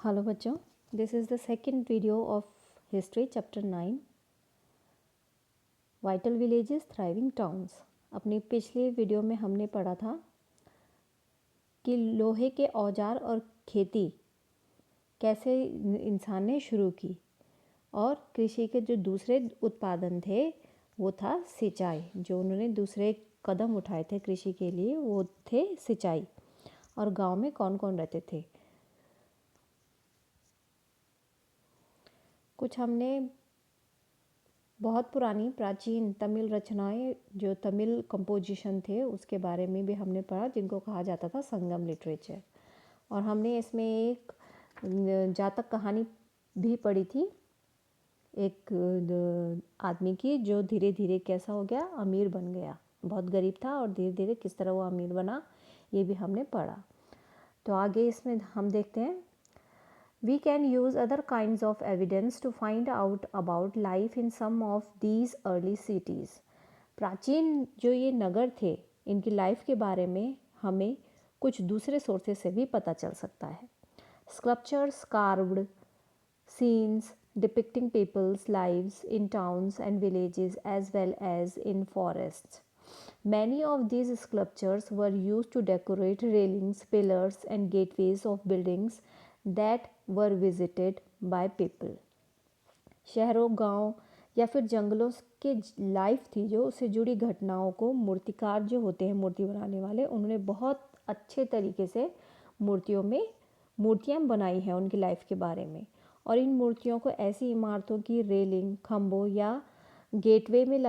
Hello बच्चों, this is the second video of history chapter 9 vital villages thriving towns. अपनी पिछले video में हमने पढ़ा था कि लोहे के औजार और खेती कैसे इंसान ने शुरू की और कृषि के जो दूसरे उत्पादन थे वो था सिंचाई। जो उन्होंने दूसरे कदम उठाए थे कृषि के लिए वो थे सिंचाई। और गांव में कौन कौन रहते थे, कुछ हमने बहुत पुरानी प्राचीन तमिल रचनाएं जो तमिल कंपोजिशन थे उसके बारे में भी हमने पढ़ा, जिनको कहा जाता था संगम लिटरेचर। और हमने इसमें एक जातक कहानी भी पढ़ी थी, एक आदमी की जो धीरे धीरे कैसा हो गया, अमीर बन गया। बहुत गरीब था और धीरे धीरे किस तरह वो अमीर बना, ये भी हमने पढ़ा। तो आगे इसमें हम देखते हैं, We can use other kinds of evidence to find out about life in some of these early cities. प्राचीन जो ये नगर थे इनकी लाइफ के बारे में हमें कुछ दूसरे सोर्सेस से भी पता चल सकता है। Sculptures carved scenes depicting people's lives in towns and villages as well as in forests. Many of these sculptures were used to decorate railings, pillars, and gateways of buildings that were visited by people. शहरों, गांव या फिर जंगलों के life थी जो उससे जुड़ी घटनाओं को मूर्तिकार जो होते हैं, मूर्ति बनाने वाले, उन्होंने बहुत अच्छे तरीके से मूर्तियाँ बनाई हैं उनकी लाइफ के बारे में। और इन मूर्तियों को ऐसी इमारतों की रेलिंग, खम्भों या गेटवे में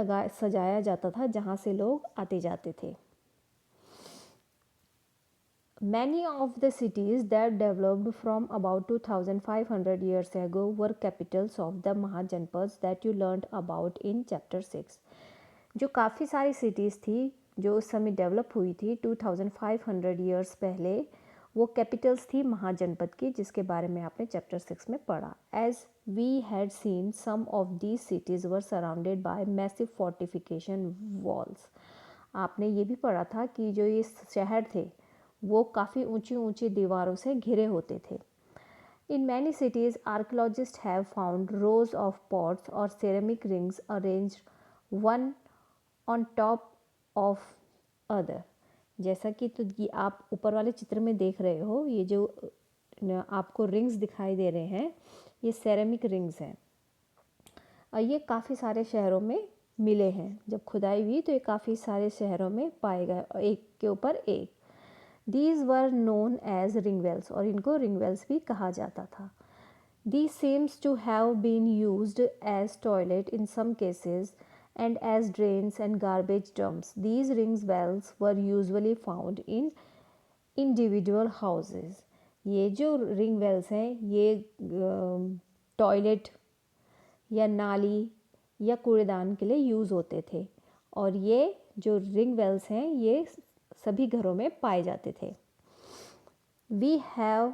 सजाया जाता था जहाँ से लोग आते जाते थे। Many of the cities that developed from about 2500 years ago were capitals of the Mahajanpads that you learned about in chapter 6. जो काफ़ी सारी cities थी जो उस समय डेवलप हुई थी 2500 years पहले, वो कैपिटल्स थी महाजनपद की, जिसके बारे में आपने चैप्टर 6 में पढ़ा। As we had seen, some of these cities were surrounded by massive fortification walls. आपने ये भी पढ़ा था कि जो ये शहर थे वो काफ़ी ऊंची ऊंची दीवारों से घिरे होते थे। In many cities, archaeologists have found rows of pots or ceramic rings arranged one on top of other. जैसा कि तो ये आप ऊपर वाले चित्र में देख रहे हो, ये जो आपको रिंग्स दिखाई दे रहे हैं ये सेरेमिक रिंग्स हैं और ये काफ़ी सारे शहरों में मिले हैं। जब खुदाई हुई तो ये काफ़ी सारे शहरों में पाए गए, एक के ऊपर एक। These were known as ringwells और इनको ringwells भी कहा जाता था। These seems to have been used as toilet in some cases and as drains and garbage dumps. These ringwells were usually found in individual houses. ये जो ringwells हैं ये टॉयलेट या नाली या कूड़ेदान के लिए यूज़ होते थे और ये जो ringwells हैं ये सभी घरों में पाए जाते थे। We have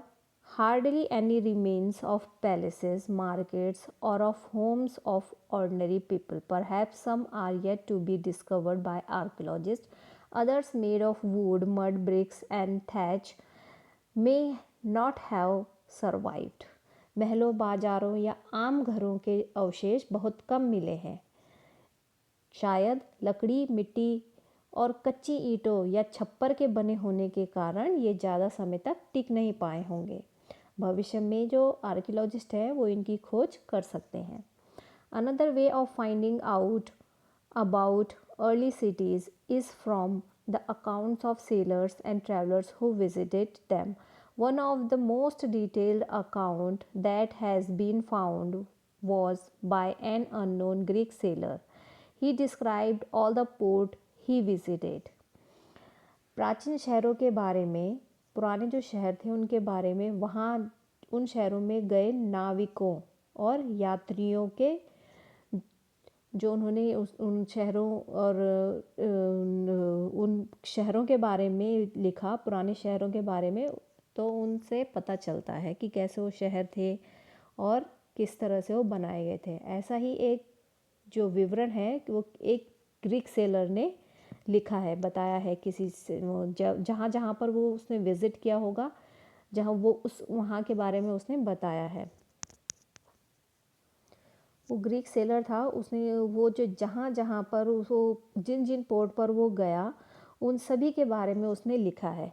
hardly any remains of palaces, markets, or of homes of ordinary people. Perhaps some are yet to be discovered by archaeologists. Others made of wood, mud, bricks, and thatch may not have survived. महलों, बाजारों या आम घरों के अवशेष बहुत कम मिले हैं। शायद लकड़ी, मिट्टी और कच्ची ईंटों या छप्पर के बने होने के कारण ये ज़्यादा समय तक टिक नहीं पाए होंगे। भविष्य में जो आर्कियोलॉजिस्ट हैं वो इनकी खोज कर सकते हैं। Another way of finding out about early cities is from the accounts of sailors and travellers who visited them. One of the most detailed account that has been found was by an unknown Greek sailor. He described all the port he visited. प्राचीन शहरों के बारे में, पुराने जो शहर थे उनके बारे में, वहाँ उन शहरों में गए नाविकों और यात्रियों के जो उन्होंने उन शहरों और उन शहरों के बारे में लिखा, पुराने शहरों के बारे में, तो उनसे पता चलता है कि कैसे वो शहर थे और किस तरह से वो बनाए गए थे। ऐसा ही एक जो विवरण है कि वो एक ग्रीक सेलर ने लिखा है, बताया है किसी से जहाँ जहाँ पर वो उसने विज़िट किया होगा, जहाँ वो उस वहाँ के बारे में उसने बताया है। वो ग्रीक सेलर था, उसने वो जो जहाँ जहाँ पर वो जिन जिन पोर्ट पर वो गया उन सभी के बारे में उसने लिखा है।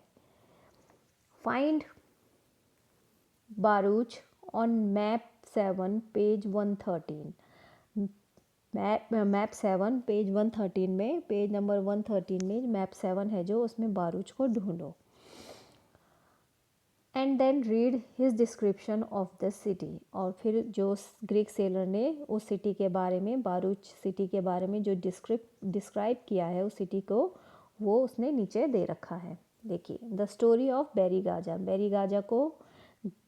Find बारूच on map 7 page 113। Map 7 page 113 में, पेज नंबर 113 में मैप 7 है जो, उसमें बारूच को ढूंढो। And then read his description of the city. और फिर जो ग्रीक सेलर ने उस सिटी के बारे में, बारूच सिटी के बारे में जो डिस्क्राइब किया है उस सिटी को, वो उसने नीचे दे रखा है। देखिए, the story of Barygaza.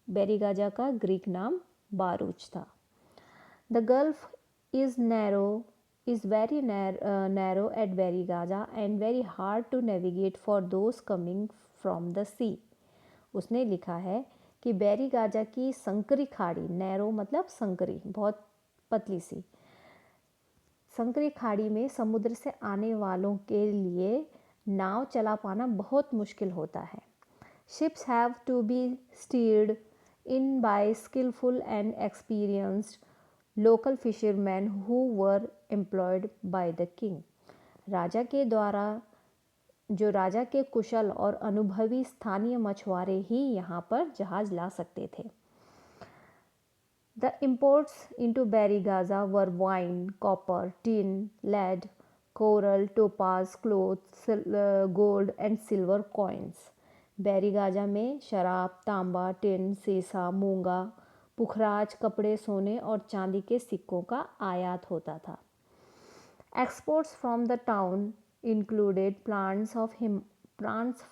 Barygaza का ग्रीक नाम बारूच था। The gulf is very narrow at Verigaja and very hard to navigate for those coming from the sea। उसने लिखा है कि बेरीगाजा की संकरी खाड़ी, नैरो मतलब संकरी, बहुत पतली सी संकरी खाड़ी में समुद्र से आने वालों के लिए नाव चला पाना बहुत मुश्किल होता है। Ships have to be steered in by skillful and experienced local fishermen who were employed by the king। राजा के द्वारा, जो राजा के कुशल और अनुभवी स्थानीय मछुआरे ही यहाँ पर जहाज ला सकते थे। The imports into Berigaza were wine, copper, tin, lead, coral, topaz, clothes, gold and silver coins। Barygaza में शराब, तांबा, टिन, सीसा, मूंगा, पुखराज, कपड़े, सोने और चांदी के सिक्कों का आयात होता था। Exports from the town included plants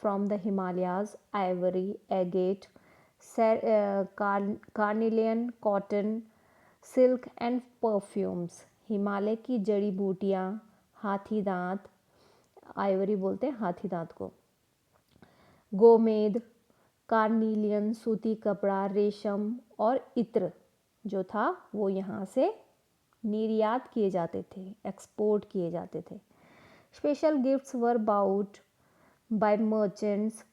from the Himalayas, ivory, agate, carnelian, cotton, silk and perfumes. Himalaya की जड़ी बूटियाँ, हाथी दांत, आइवरी बोलते हैं हाथी दांत को, गोमेद, कार्नीलियन, सूती कपड़ा, रेशम और इत्र जो था वो यहाँ से निर्यात किए जाते थे, एक्सपोर्ट किए जाते थे। Special gifts were bought by merchants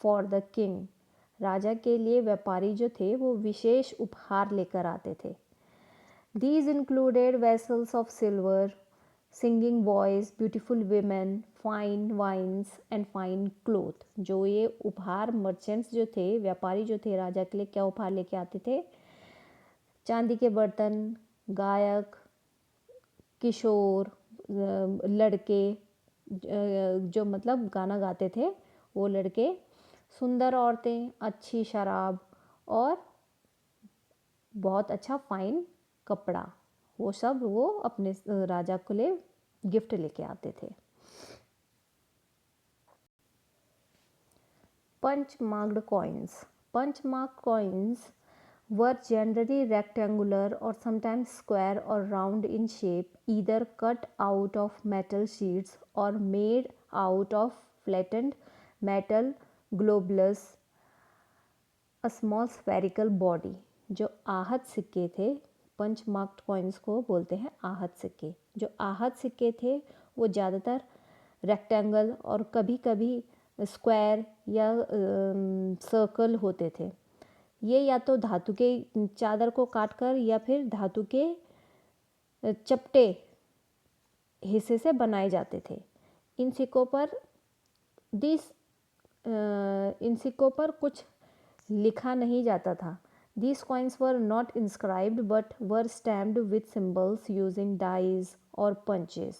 for the king. राजा के लिए व्यापारी जो थे वो विशेष उपहार लेकर आते थे। These included vessels of silver, singing boys, beautiful women, fine wines and fine cloth। जो ये उपहार मर्चेंट्स जो थे, व्यापारी जो थे, राजा के लिए क्या उपहार लेके आते थे? चांदी के बर्तन, गायक, किशोर, लड़के जो मतलब गाना गाते थे वो लड़के, सुंदर औरतें, अच्छी शराब और बहुत अच्छा फाइन कपड़ा, वो सब वो अपने राजा को लिए गिफ्ट लेके आते थे। Punch marked coins. Punch marked coins were generally rectangular or sometimes square or round in shape, either cut out of metal sheets or made out of flattened metal globulus, a small spherical body। जो आहत सिक्के थे, punch marked coins को बोलते हैं आहत सिक्के। जो आहत सिक्के थे वो ज़्यादातर रेक्टेंगल और कभी कभी स्क्वायर या सर्कल होते थे। ये या तो धातु के चादर को काटकर या फिर धातु के चपटे हिस्से से बनाए जाते थे। इन सिक्कों पर कुछ लिखा नहीं जाता था। These coins were not inscribed but were stamped with symbols using dies or punches।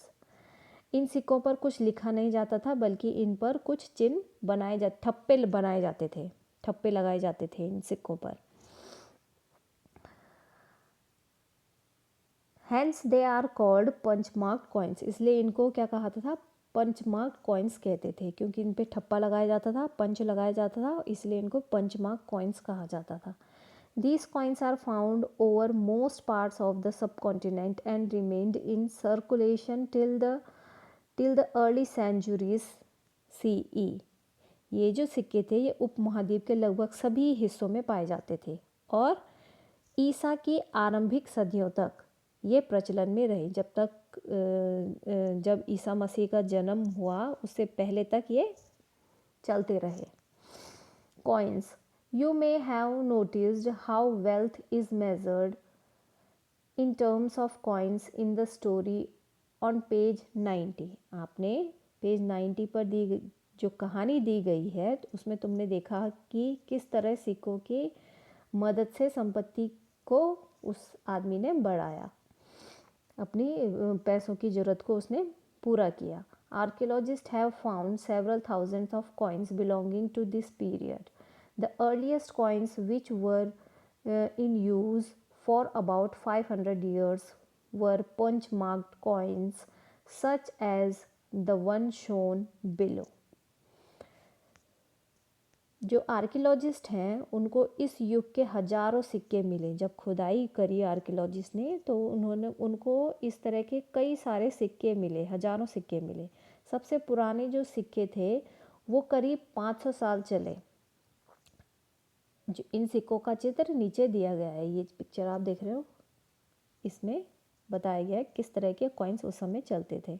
इन सिक्कों पर कुछ लिखा नहीं जाता था बल्कि इन पर कुछ चिन्ह ठप्पे बनाए जाते थे, ठप्पे लगाए जाते थे इन सिक्कों पर। Hence they are called punch marked coins। इसलिए इनको क्या कहा था? पंच मार्क्ड कॉइन्स कहते थे, क्योंकि इन पे ठप्पा लगाया जाता था, पंच लगाया जाता था, इसलिए इनको पंच मार्क कॉइन्स कहा जाता था। These coins are found over most parts of the subcontinent and remained in circulation till the early centuries CE। ये जो सिक्के थे ये उपमहाद्वीप के लगभग सभी हिस्सों में पाए जाते थे और ईसा की आरंभिक सदियों तक ये प्रचलन में रहे। जब ईसा मसीह का जन्म हुआ उससे पहले तक ये चलते रहे। Coins You may have noticed how wealth is measured in terms of coins in the story on page 90. आपने पेज 90 पर जो कहानी दी गई है उसमें तुमने देखा कि किस तरह सिक्कों की मदद से संपत्ति को उस आदमी ने बढ़ाया, अपनी पैसों की ज़रूरत को उसने पूरा किया. Archaeologists have found several thousands of coins belonging to this period. The earliest coins, which were in use for about 500 years, were punch marked coins such as the one shown below. जो archaeologist हैं उनको इस युग के हज़ारों सिक्के मिले. जब खुदाई करी आर्कियोलॉजिस्ट ने तो उनको इस तरह के कई सारे सिक्के मिले, हज़ारों सिक्के मिले. सबसे पुराने जो सिक्के थे वो करीब 500 साल चले. जो इन सिक्कों का चित्र नीचे दिया गया है, ये पिक्चर आप देख रहे हो, इसमें बताया गया है किस तरह के कॉइन्स उस समय चलते थे.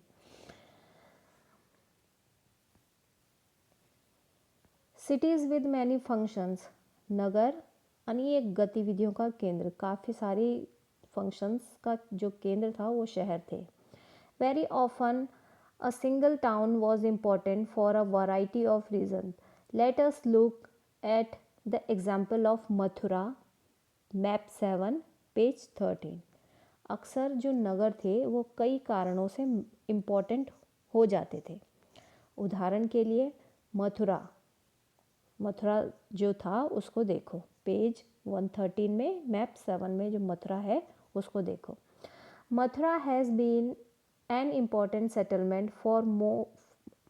सिटीज़ विद मैनी फंक्शंस, नगर अनेक गतिविधियों का केंद्र, काफ़ी सारी फंक्शंस का जो केंद्र था वो शहर थे. Very often a single town was important for a variety of reason. Let us look at the example of Mathura, map 7 page 13. अक्सर जो नगर थे वो कई कारणों से इम्पॉर्टेंट हो जाते थे. उदाहरण के लिए मथुरा जो था उसको देखो, पेज 113 में मैप 7 में जो मथुरा है उसको देखो. Mathura has been an important settlement for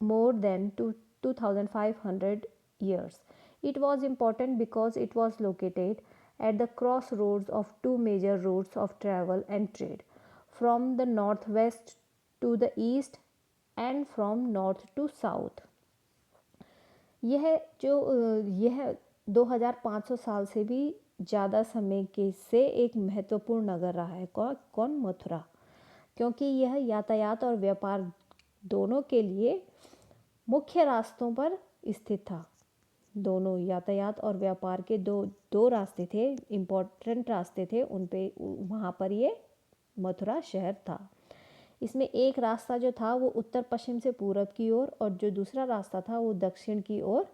more than 2500 years. It was important because it was located at the crossroads of two major routes of travel and trade, from the northwest to the east and from north to south. यह 2500 साल से भी ज़्यादा समय के से एक महत्वपूर्ण नगर रहा है. कौन? मथुरा. क्योंकि यह यातायात और व्यापार दोनों के लिए मुख्य रास्तों पर स्थित था. दोनों यातायात और व्यापार के दो रास्ते थे, इम्पोर्टेंट रास्ते थे, उन पे वहाँ पर ये मथुरा शहर था. इसमें एक रास्ता जो था वो उत्तर पश्चिम से पूरब की ओर और जो दूसरा रास्ता था वो दक्षिण की ओर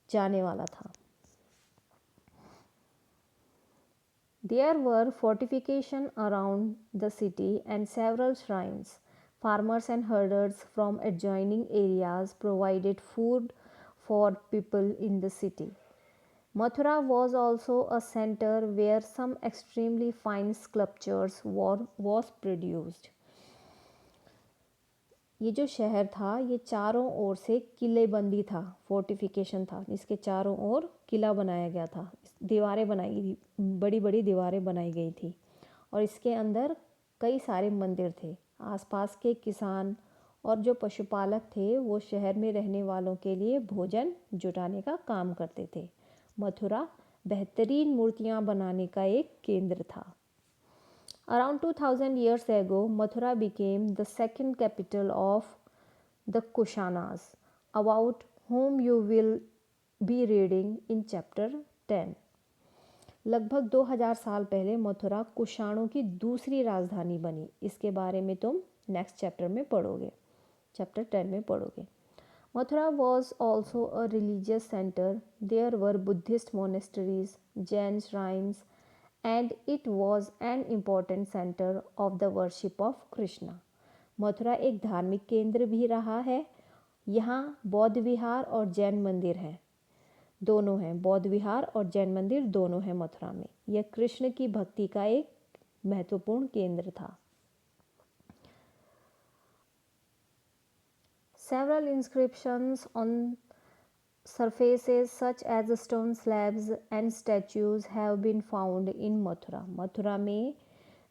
जाने वाला था. There were fortifications around the city and several shrines. Farmers and herders from adjoining areas provided food for people in the city. Mathura was also a center where some extremely fine sculptures was produced. ये जो शहर था ये चारों ओर से किलेबंदी था, fortification था, जिसके चारों ओर किला बनाया गया था. दीवारें बनाई गई, बड़ी बड़ी दीवारें बनाई गई थी और इसके अंदर कई सारे मंदिर थे. आसपास के किसान और जो पशुपालक थे वो शहर में रहने वालों के लिए भोजन जुटाने का काम करते थे. मथुरा बेहतरीन मूर्तियाँ बनाने का एक केंद्र था. Around 2000 years ago, Mathura became the second capital of the Kushanas, about whom you will be reading in chapter 10. लगभग 2000 साल पहले मथुरा कुषाणों की दूसरी राजधानी बनी. इसके बारे में तुम नेक्स्ट चैप्टर में पढ़ोगे, चैप्टर 10 में पढ़ोगे. Mathura was also a religious center. There were Buddhist monasteries, Jain shrines, and it was an important center of the worship of Krishna. Mathura एक धार्मिक केंद्र भी रहा है. यहाँ बौद्ध विहार और जैन मंदिर हैं, दोनों हैं. बौद्ध विहार और जैन मंदिर दोनों हैं मथुरा में. यह कृष्ण की भक्ति का एक महत्वपूर्ण केंद्र था. Several inscriptions on surfaces such as stone slabs and statues have been found in Mathura. Mathura में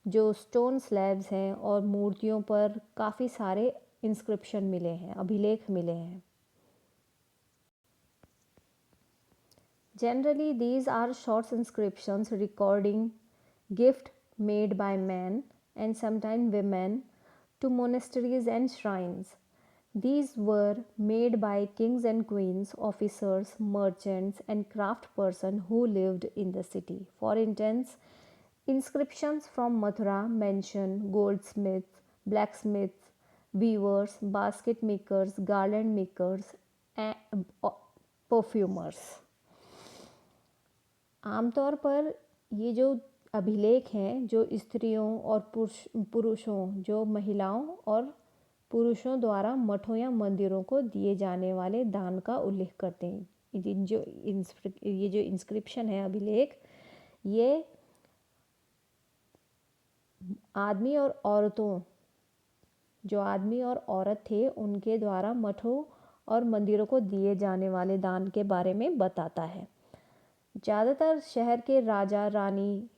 जो स्टोन स्लैब्स हैं और मूर्तियों पर काफ़ी सारे इंस्क्रिप्शन मिले हैं, अभिलेख मिले हैं. Generally, these are short inscriptions recording gift made by men and sometimes women to monasteries and shrines. These were made by kings and queens, officers, merchants, and craftspersons who lived in the city. For instance, inscriptions from Mathura mention goldsmiths, blacksmiths, weavers, basket makers, garland makers, and perfumers. आमतौर पर ये जो अभिलेख हैं जो स्त्रियों और पुरुषों जो महिलाओं और पुरुषों द्वारा मठों या मंदिरों को दिए जाने वाले दान का उल्लेख करते हैं। ये जो इंस्क्रिप्शन है अभिलेख, ये आदमी और औरतों जो आदमी और औरत थे उनके द्वारा मठों और मंदिरों को दिए जाने वाले दान के बारे में बताता है। ज़्यादातर शहर के राजा रानी,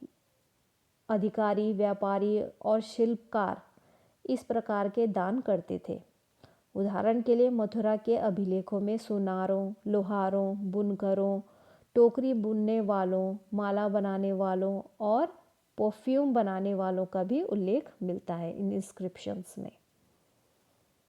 अधिकारी, व्यापारी और शिल्पकार इस प्रकार के दान करते थे। उदाहरण के लिए मथुरा के अभिलेखों में सुनारों, लोहारों, बुनकरों, टोकरी बुनने वालों, माला बनाने वालों और परफ्यूम बनाने वालों का भी उल्लेख मिलता है इन इंस्क्रिप्शंस में।